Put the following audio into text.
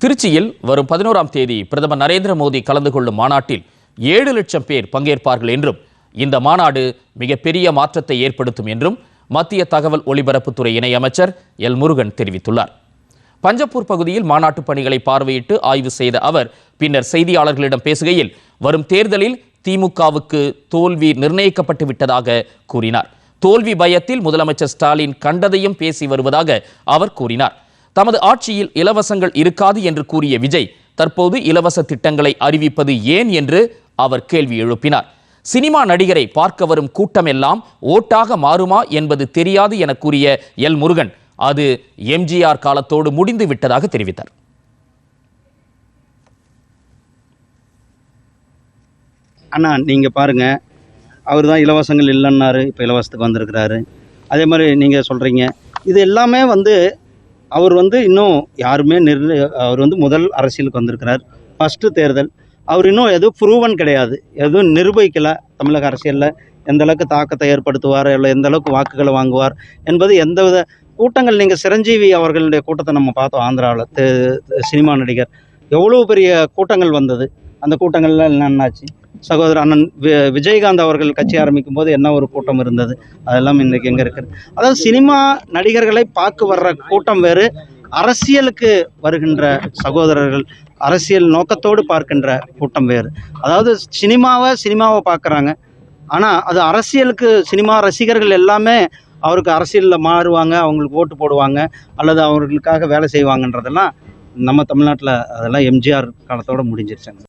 திருச்சியில் வரும் 11ஆம் தேதி பிரதமர் நரேந்திர மோடி கலந்து கொள்ளும் மாநாட்டில் 7 லட்சம் பேர் பங்கேற்பார்கள் என்றும் இந்த மாநாடு மிகப்பெரிய மாற்றத்தை ஏற்படுத்தும் என்றும் மத்திய தகவல் ஒலிபரப்புத்துறை இணையமைச்சர் எல் முருகன் தெரிவித்துள்ளார். பஞ்சப்பூர் பகுதியில் மாநாட்டு பணிகளை பார்வையிட்டு ஆய்வு செய்த அவர் பின்னர் செய்தியாளர்களிடம் பேசுகையில் வரும் தேர்தலில் திமுகவுக்கு தோல்வி நிர்ணயிக்கப்பட்டு விட்டதாக கூறினார். தோல்வி பயத்தில் முதலமைச்சர் ஸ்டாலின் கண்டதையும் பேசி வருவதாக அவர் கூறினார். தமது ஆட்சியில் இலவசங்கள் இருக்காது என்று கூறிய விஜய் தற்போது இலவச திட்டங்களை அறிவிப்பது ஏன் என்று அவர் கேள்வி எழுப்பினார். சினிமா நடிகரை பார்க்க வரும் கூட்டமெல்லாம் ஓட்டாக மாறுமா என்பது தெரியாது என கூறிய எல் முருகன் அது எம்ஜிஆர் காலத்தோடு முடிந்து விட்டதாக தெரிவித்தார். அண்ணா நீங்க பாருங்க, அவர் தான் இலவசங்கள் இல்லைன்னாரு, இப்போ இலவசத்துக்கு வந்திருக்கிறாரு. அதே மாதிரி நீங்கள் சொல்கிறீங்க, இது எல்லாமே அவர் இன்னும் யாருமே அவர் முதல் அரசியலுக்கு வந்திருக்கிறார். ஃபஸ்ட்டு தேர்தல் அவர் இன்னும் எதுவும் ப்ரூவன் கிடையாது, எதுவும் நிரூபிக்கலை. தமிழக அரசியலில் எந்த அளவுக்கு தாக்கத்தை ஏற்படுத்துவார், இல்லை எந்த அளவுக்கு வாக்குகளை வாங்குவார் என்பது எந்தவித கூட்டங்கள். நீங்கள் சிரஞ்சீவி அவர்களுடைய கூட்டத்தை நம்ம பார்த்தோம். ஆந்திராவில் சினிமா நடிகர் எவ்வளோ பெரிய கூட்டங்கள் வந்தது. அந்த கூட்டங்கள்லாம் என்னாச்சு? சகோதரர் அண்ணன் விஜயகாந்த் அவர்கள் கட்சி ஆரம்பிக்கும் போது என்ன ஒரு கூட்டம் இருந்தது, அதெல்லாம் இன்றைக்கி எங்கே இருக்குது? அதாவது சினிமா நடிகர்களை பார்க்க வர்ற கூட்டம் வேறு, அரசியலுக்கு வருகின்ற சகோதரர்கள் அரசியல் நோக்கத்தோடு பார்க்கின்ற கூட்டம் வேறு. அதாவது சினிமாவை பார்க்குறாங்க, ஆனால் அது அரசியலுக்கு சினிமா ரசிகர்கள் எல்லாமே அவருக்கு அரசியலில் மாறுவாங்க, அவங்களுக்கு ஓட்டு போடுவாங்க அல்லது அவர்களுக்காக வேலை செய்வாங்கன்றதெல்லாம் நம்ம தமிழ்நாட்டில் அதெல்லாம் எம்ஜிஆர் காலத்தோடு முடிஞ்சிருச்சாங்க.